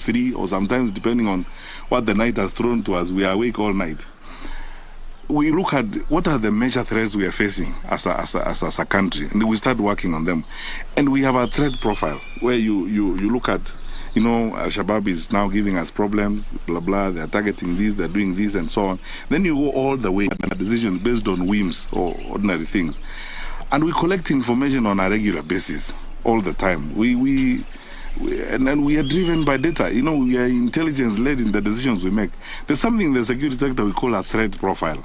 3, or sometimes depending on what the night has thrown to us, we are awake all night. We look at what are the major threats we are facing as a country, and we start working on them. And we have a threat profile where you look at, Al-Shabaab is now giving us problems, blah, blah, they're targeting this, they're doing this, and so on. Then you go all the way and a decision based on whims or ordinary things. And we collect information on a regular basis all the time. And we are driven by data. We are intelligence-led in the decisions we make. There's something in the security sector we call a threat profile.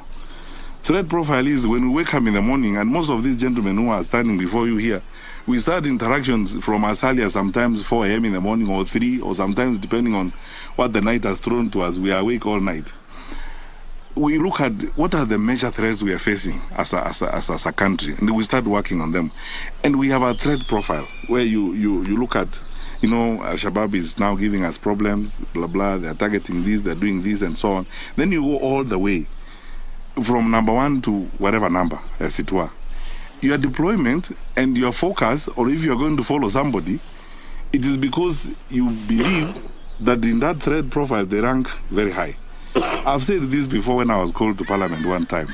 Threat profile is when we wake up in the morning, and most of these gentlemen who are standing before you here, we start interactions from as early as sometimes 4 a.m. in the morning, or 3, or sometimes depending on what the night has thrown to us, we are awake all night. We look at what are the major threats we are facing as a country, and we start working on them. And we have a threat profile where you look at, Al-Shabaab is now giving us problems, blah, blah, they're targeting this, they're doing this, and so on. Then you go all the way from number 1 to whatever number, as it were. Your deployment and your focus, or if you're going to follow somebody, it is because you believe that in that threat profile they rank very high. I've said this before when I was called to Parliament one time.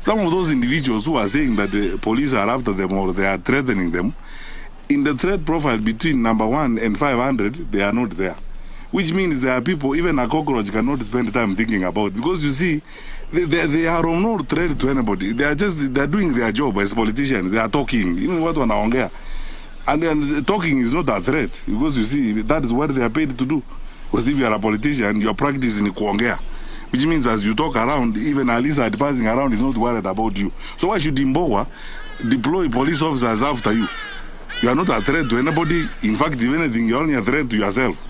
Some of those individuals who are saying that the police are after them or they are threatening them, in the threat profile between number 1 and 500, they are not there. Which means there are people, even a cockroach cannot spend time thinking about, because you see, they are of no threat to anybody. They're doing their job as politicians. They are talking. You know what wanaongea. And talking is not a threat, because you see, that is what they are paid to do. Because if you are a politician, your practice is in kuongea. Which means as you talk around, even a lizard passing around is not worried about you. So why should Imbowa deploy police officers after you? You are not a threat to anybody. In fact, if anything, you're only a threat to yourself.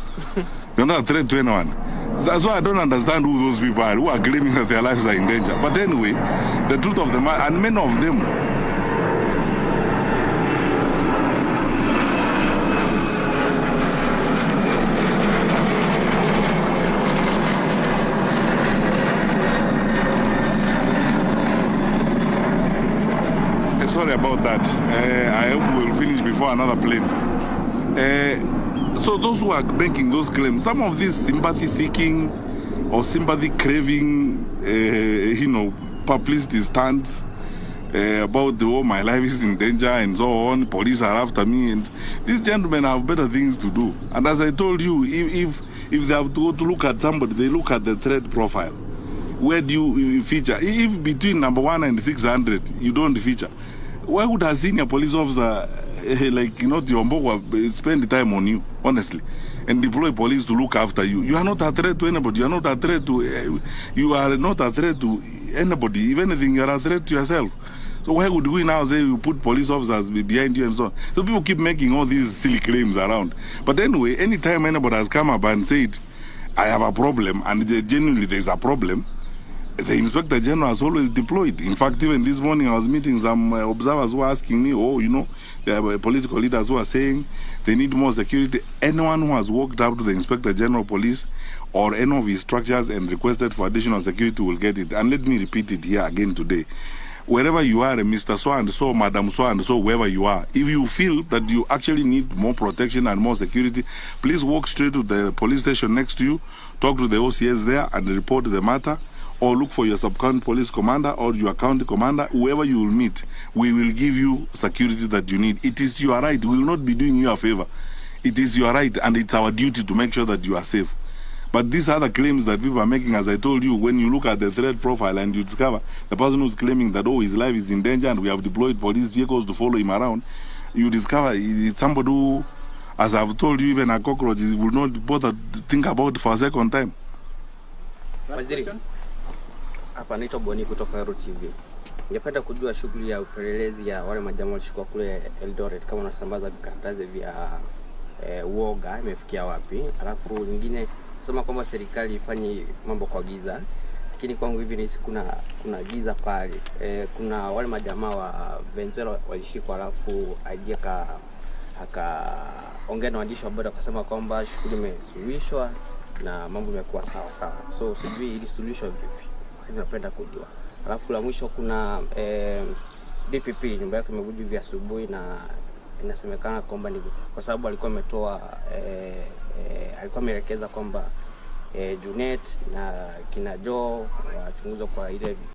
You're not a threat to anyone. So I don't understand who those people are who are claiming that their lives are in danger. But anyway, the truth of the matter, and many of them, sorry about that. I hope we'll finish before another plane. So those who are making those claims, some of these sympathy-seeking or sympathy-craving, publicity stunts about my life is in danger and so on, police are after me, and these gentlemen have better things to do. And as I told you, if they have to go to look at somebody, they look at the threat profile. Where do you feature? If between number 1 and 600, you don't feature, why would a senior police officer spend time on you, honestly, and deploy police to look after you? You are not a threat to anybody. You are not a threat to anybody. If anything, you are a threat to yourself. So why would we now say we put police officers behind you and so on? So people keep making all these silly claims around. But anyway, anytime anybody has come up and said, I have a problem, and genuinely there's a problem, the Inspector General has always deployed. In fact, even this morning I was meeting some observers who are asking me, there are political leaders who are saying they need more security. Anyone who has walked up to the Inspector General Police or any of his structures and requested for additional security will get it. And let me repeat it here again today. Wherever you are, Mr. So-and-so, Madam So-and-so, wherever you are, if you feel that you actually need more protection and more security, please walk straight to the police station next to you, talk to the OCS there and report the matter, or look for your sub-county police commander or your county commander, whoever you will meet. We will give you security that you need. It is your right. We will not be doing you a favor. It is your right, and it's our duty to make sure that you are safe. But these other claims that people are making, as I told you, when you look at the threat profile and you discover the person who's claiming that, his life is in danger and we have deployed police vehicles to follow him around, you discover it's somebody who, as I've told you, even a cockroach will not bother to think about for a second time. Hapa naitwa Boni kutoka Ruto TV. Ningependa kujua shughuli ya upelelezi ya wale majamaa walishikwa kule Eldoret, kama unasambaza vikaratasi vya uoga imefikia wapi? Alafu nyingine sema kwamba serikali ifanye mambo kwa giza. Lakini kwangu hivi ni kuna giza pale. Kuna wale majamaa wa Venezuela walishikwa, alafu idea ongea na waandishi wa habari akasema kwamba shughuli imesuluhishwa na mambo yamekuwa sawa sawa. So sijui ili suluhisho vipi? Napenda kujua. Alafu la mwisho kuna DPP nyumba yake imevuja vya asubuhi, na inasemekana kwamba ni kwa sababu alikuwa ametoa alikuwa ameelekeza kwamba Junet na kina Joe wachunguzwe kwa ile